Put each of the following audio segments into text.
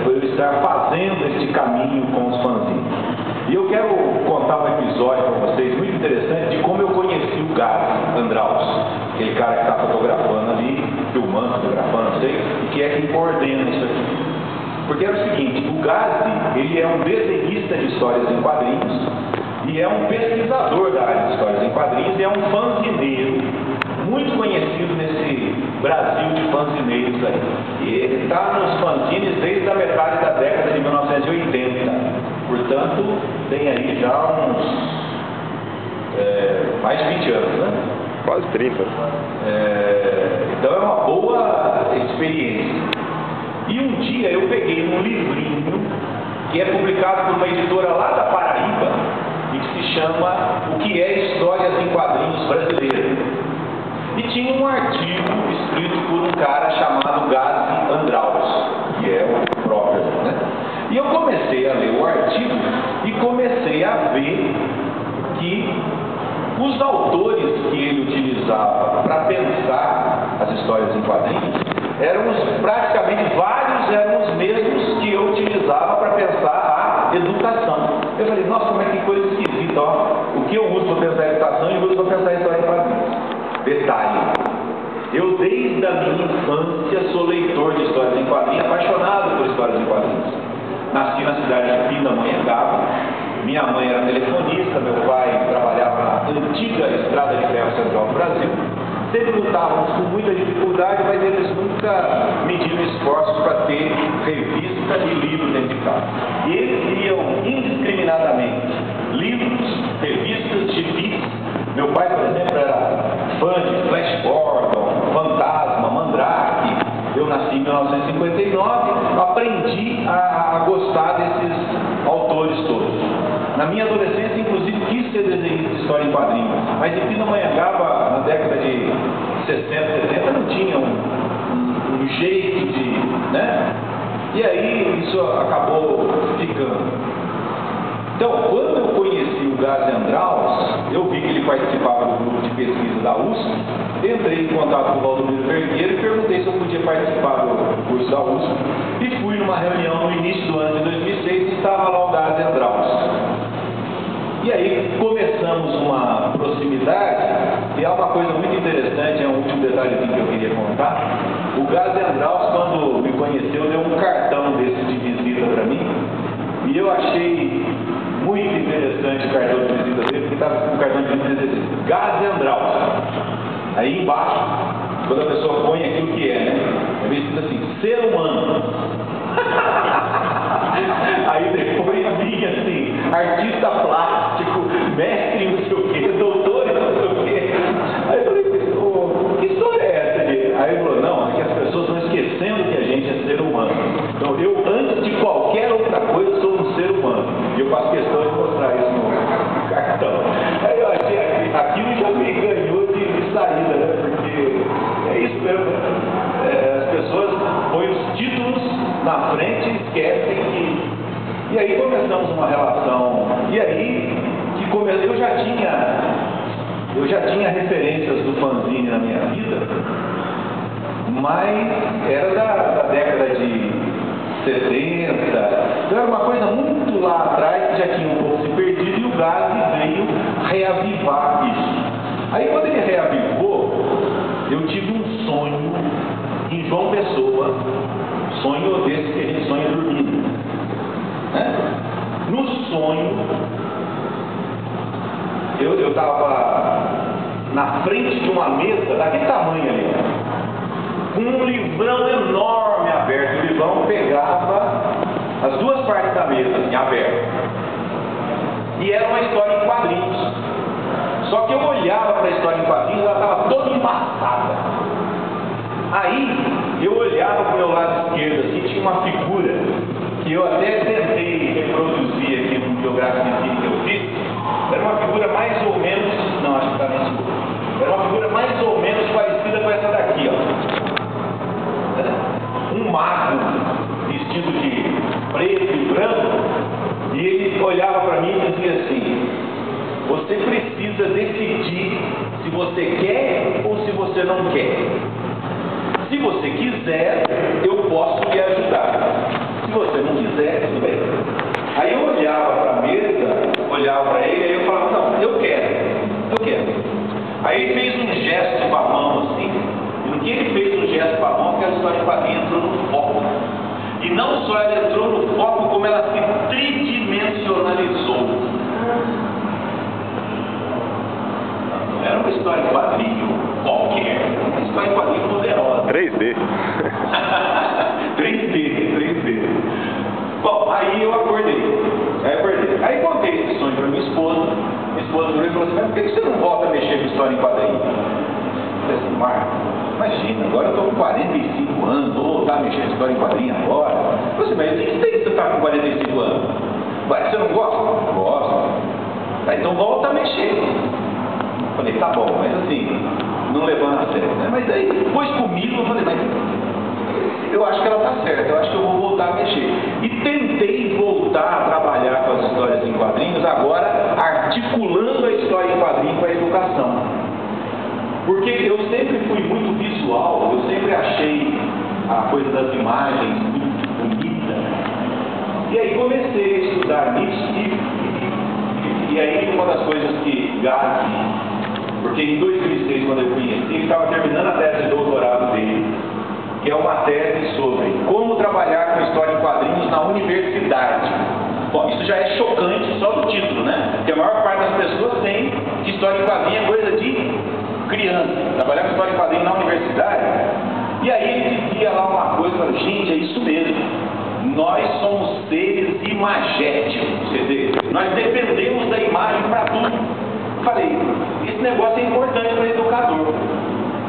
por eu estar fazendo este caminho com os fanzines. E eu quero contar um episódio para vocês muito interessante de como eu conheci o Gazi Andraus, aquele cara que está fotografando ali, filmando, fotografando, não sei, e que é quem coordena isso aqui. Porque era o seguinte, o Gazi, ele é um desenhista de histórias em quadrinhos e é um pesquisador da área de histórias em quadrinhos e é um fanzineiro muito conhecido nesse Brasil de fanzineiros aí. E ele está nos fanzines desde a metade da década de 1980. Portanto, tem aí já uns mais de 20 anos, né? Quase 30. Então é uma boa experiência. E um dia eu peguei um livrinho que é publicado por uma editora lá da Paraíba e que se chama O que é Histórias em Quadrinhos Brasileiras. E tinha um artigo escrito por um cara chamado Gazi Andraus, que é o próprio, né? E eu comecei a ler o artigo e comecei a ver que os autores que ele utilizava para pensar as histórias em quadrinhos praticamente vários eram os mesmos que eu utilizava para pensar a educação. Eu falei, nossa, como é que coisa esquisita, ó. O que eu uso para pensar a educação e eu uso para pensar a história em quadrinhos. Detalhe, eu desde a minha infância sou leitor de histórias em quadrinhos, apaixonado por histórias em quadrinhos. Nasci na cidade de Pindamonhangaba, minha mãe era telefonista, meu pai trabalhava na antiga Estrada de Ferro Central do Brasil. Sempre lutávamos com muita dificuldade, mas eles nunca mediram esforços para ter revista e livro dentro de casa. E eles liam indiscriminadamente livros, revistas, gibis. Meu pai, por exemplo, era fã de Flash Gordon, Fantasma, Mandrake. Eu nasci em 1959, aprendi a gostar desses autores todos. Na minha adolescência, inclusive, quis ser desenhista de história em quadrinhos, mas em Pindamonhangaba, na década de 60, 70, não tinha um jeito de, né? E aí isso acabou ficando. Então, quando eu conheci o Gazi Andraus, eu vi que ele participava do grupo de pesquisa da USP, entrei em contato com o Valdomiro Vergueiro e perguntei se eu podia participar do curso da USP, e fui numa reunião no início do ano de 2006 e estava lá o Gazi Andraus. E aí começamos uma proximidade, e é uma coisa muito interessante, é um último detalhezinho que eu queria contar. O Gazi Andraus, quando me conheceu, deu um cartão desse de visita para mim, e eu achei muito interessante o cartão de visita dele, porque estava com o cartão de visita dele, Gazi Andraus. Aí embaixo, quando a pessoa põe aquilo que é, né? É escrito assim, ser humano. Aí depois vinha assim, artista plástico, mestre não sei o quê, doutor não sei o quê. Aí eu falei, oh, que história é essa aqui? Aí ele falou, não, é que as pessoas estão esquecendo que a gente é ser humano. Então eu, antes de qualquer outra coisa, sou um ser humano. E eu faço questão de mostrar isso no cartão. Aí eu achei que aquilo já me ganhou de saída, né? Porque é isso mesmo. As pessoas põem os títulos na frente e esquecem que... E aí começamos uma relação. E aí que eu já tinha referências do fanzine na minha vida, mas era da década de 70. Então era uma coisa muito lá atrás que já tinha um pouco se perdido, e o Gazi veio reavivar isso. Aí quando ele reavivou, eu tive um sonho em João Pessoa, sonho desse que a gente sonha dormindo, né? No sonho, eu estava na frente de uma mesa daquele tamanho ali, com um livrão enorme aberto. O livrão pegava as duas partes da mesa, assim, aberto. E era uma história em quadrinhos. Só que eu olhava para a história em quadrinhos e ela estava toda embaçada. Aí eu olhava para o meu lado esquerdo, assim, tinha uma figura que eu até tentei reproduzir aqui no biografiazinho que eu fiz. Era uma figura mais ou menos, não, acho que está nesse grupo. Era uma figura mais ou menos parecida com essa daqui, ó. Um mago vestido de preto e branco, e ele olhava para mim e dizia assim: você precisa decidir se você quer ou se você não quer. Se você quiser, eu posso lhe ajudar. Se E não só ela entrou no foco, como ela se tridimensionalizou. Não era uma história em quadrinho qualquer, era uma história em quadrinho poderosa. 3D. 3D. Bom, aí eu acordei. Aí contei esse sonho para minha esposa. Minha esposa virou e falou assim: mas por que você não volta a mexer com história em quadrinho? Eu falei assim: Marco, imagina, agora eu estou com 45 anos, vou voltar a mexer com história em quadrinho agora. Eu falei assim: mas o que tem que você está com 45 anos? Ué, você não gosta? Gosto. Ah, então volta a mexer. Eu falei: tá bom, mas assim, não levando a sério, né? Mas aí, depois comigo, eu falei: mas eu acho que ela está certa, eu acho que eu vou voltar a mexer. E tentei voltar a trabalhar com as histórias em quadrinhos, agora articulando a história em quadrinho com a educação. Porque eu sempre fui muito visual, eu sempre achei a coisa das imagens muito bonita. E aí comecei a estudar isso e aí uma das coisas que Gazi, porque em 2006, quando eu conheci, ele estava terminando a tese de doutorado dele, que é uma tese sobre como trabalhar com história em quadrinhos na universidade. Bom, isso já é chocante só do título, né? Porque a maior parte das pessoas tem que história em quadrinho é coisa de criança. Trabalhar com história em quadrinho na universidade. E aí ele dizia lá uma coisa, falou: gente, é isso mesmo. Nós somos seres imagéticos, quer dizer, nós dependemos da imagem para tudo. Falei, esse negócio é importante para educador.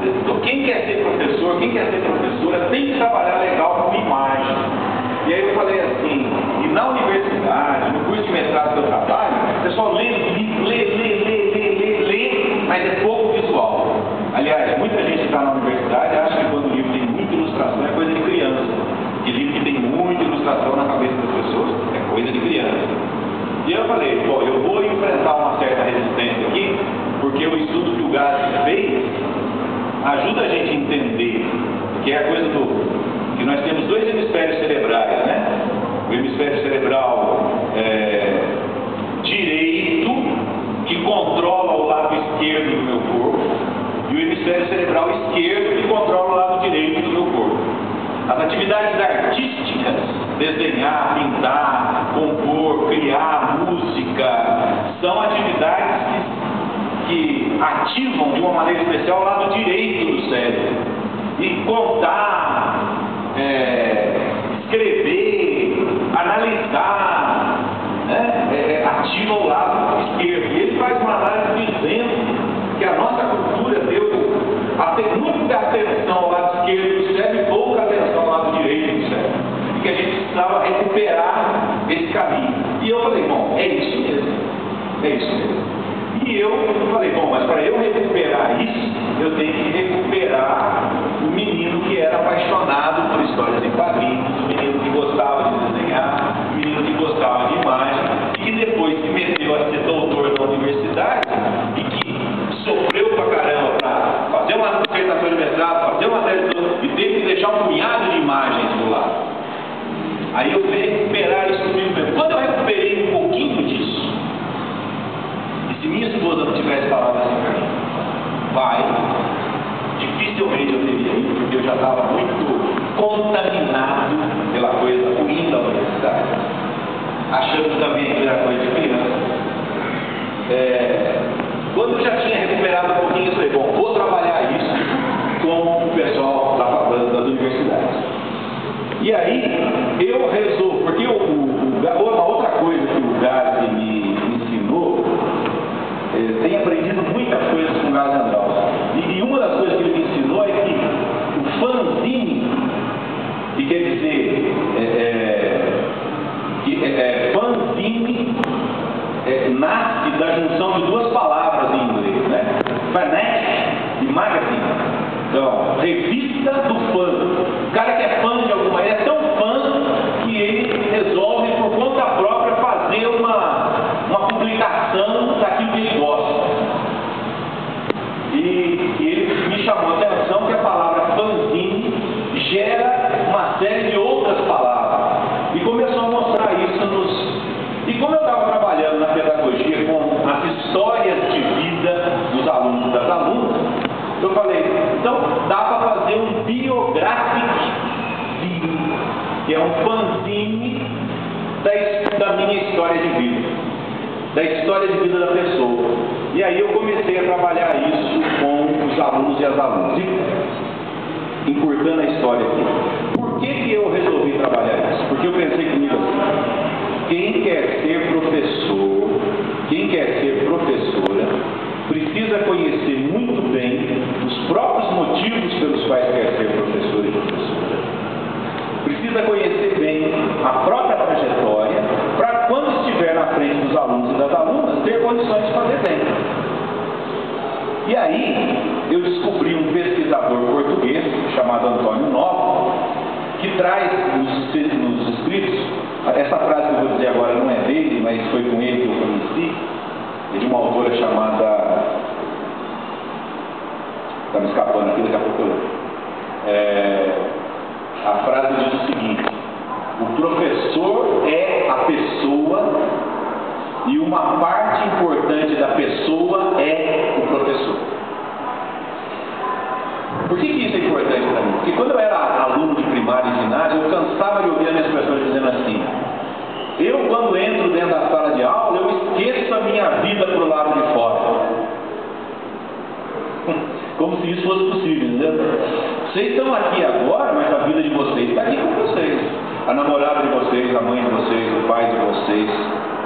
Então, quem quer ser professor, quem quer ser professora, tem que trabalhar legal com imagem. E aí eu falei assim, e na universidade, no curso de mestrado que eu trabalho, o pessoal lê, mas é pouco visual. Aliás, muita gente que está na universidade acha que quando o livro tem muita ilustração é coisa de criança. Que livro que tem muita ilustração na cabeça das pessoas é coisa de criança. E eu falei, bom, eu vou enfrentar uma certa resistência aqui, porque o estudo que o Gazi fez ajuda a gente a entender que é a coisa que nós temos dois hemisférios cerebrais, né? O hemisfério cerebral direito, que controla o lado esquerdo do meu corpo, e o hemisfério cerebral esquerdo, que controla o lado direito do meu corpo. As atividades artísticas, desenhar, pintar, compor, criar música, são atividades que ativam de uma maneira especial o lado direito do cérebro. E contar, escrever, analisar, né, ativa o lado esquerdo. E ele faz uma análise dizendo que a nossa cultura deu muita atenção ao lado esquerdo do cérebro e pouca atenção ao lado direito do cérebro. E que a gente precisava recuperar esse caminho. E eu falei, bom, é isso mesmo. É isso mesmo. E eu falei, bom, mas para eu recuperar isso, eu tenho que recuperar o menino que era apaixonado por histórias em quadrinhos, o menino que gostava de desenhar, o menino que gostava de imagem, e que depois se meteu a ser doutor na universidade e que sofreu pra caramba para fazer uma dissertação de mestrado, fazer uma tese e teve que deixar um punhado de imagens do lado. Aí eu fui recuperar isso comigo mesmo. Quando eu recuperei um pouquinho disso, se minha esposa não tivesse falado assim pra mim, vai, dificilmente eu teria ido, porque eu já estava muito contaminado pela coisa ruim da universidade, achando também que era coisa de criança. Quando eu já tinha recuperado um pouquinho, eu falei, bom, vou trabalhar isso com o pessoal das universidades. E aí, eu resolvo, porque uma outra coisa que o Gazi me ensinou, tenho aprendido muitas coisas com o Gazi Andral. E uma das coisas que ele me ensinou é que o fanzine, que quer dizer, fanzine nasce da junção de duas palavras em inglês, né? Fanatic e magazine. Então, revista do fã. O cara que é fã de alguma, ele é tão fã que ele resolve por conta própria fazer uma publicação daquilo que ele gosta. E ele me chamou a atenção que a palavra fanzine gera uma série de outras palavras. E começou a mostrar isso E como eu estava trabalhando na pedagogia com as histórias de vida dos alunos e das alunas, eu falei, então dá para fazer um biographic que é um fanzine da minha história de vida, da história de vida da pessoa. E aí eu comecei a trabalhar isso com os alunos e as alunas. E, encurtando a história aqui, por que eu resolvi trabalhar isso? Porque eu pensei comigo assim: quem quer ser professor, quem quer ser professora, precisa conhecer muito bem os próprios motivos pelos quais quer ser professor e professora. Precisa conhecer bem a própria trajetória para, quando estiver na frente dos alunos e das alunas, ter condições de fazer bem. E aí, eu descobri um pesquisador português chamado Antônio Novo, que traz nos escritos, essa frase que eu vou dizer agora não é dele, mas foi com ele que eu conheci, é de uma autora chamada, está me escapando aqui, daqui a pouco eu lembro. A frase diz o seguinte: o professor é a pessoa e uma parte importante da pessoa é o professor. Por que isso é importante para mim? Porque quando eu era aluno de primário e ginásio, eu cansava de ouvir as minhas pessoas dizendo assim: eu, quando entro dentro da sala de aula, eu esqueço a minha vida para o lado de fora. Como se isso fosse possível, entendeu? Vocês estão aqui agora, mas a vida de vocês está aqui com vocês. A namorada de vocês, a mãe de vocês, o pai de vocês,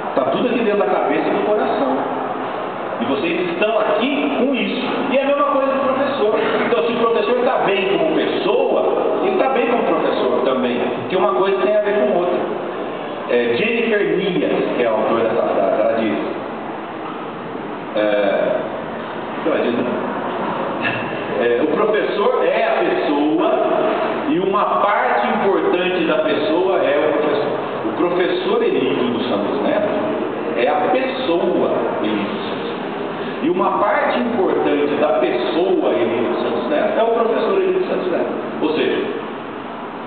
está tudo aqui dentro da cabeça e do coração. E vocês estão aqui com isso. E é a mesma coisa do professor. Então, se o professor está bem como pessoa, ele está bem como professor também. Porque uma coisa tem a ver com outra. Jennifer Nias, que é a autora dessa frase, ela diz: o professor é a pessoa e uma parte importante da pessoa é o professor. O professor Elídio dos Santos Neto é a pessoa Elídio dos Santos Neto. E uma parte importante da pessoa Elídio dos Santos Neto é o professor Elídio dos Santos Neto. Ou seja,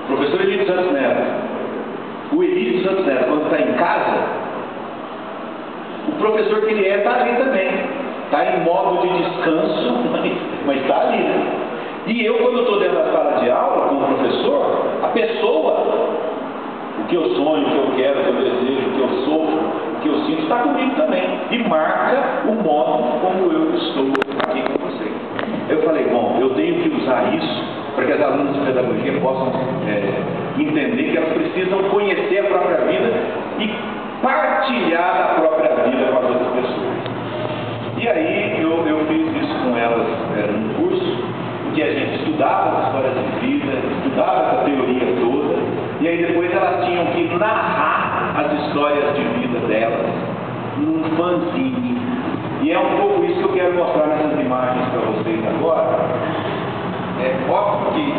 o professor Elídio dos Santos Neto, o Elídio dos Santos Neto, quando está em casa, o professor que ele está ali também. Está em modo de descanso, mas está ali, né? E eu, quando estou dentro da sala de aula, como professor, a pessoa, o que eu sonho, o que eu quero, o que eu desejo, o que eu sofro, o que eu sinto, está comigo também. E marca o modo como eu estou aqui com vocês. Eu falei: bom, eu tenho que usar isso para que as alunas de pedagogia possam entender que elas precisam conhecer a própria vida e partilhar da própria vida com as outras pessoas. E aí eu fiz isso com elas num curso em que a gente estudava as histórias de vida, estudava essa teoria toda, e aí depois elas tinham que narrar as histórias de vida delas num fanzine. E é um pouco isso que eu quero mostrar nessas imagens para vocês agora. É óbvio que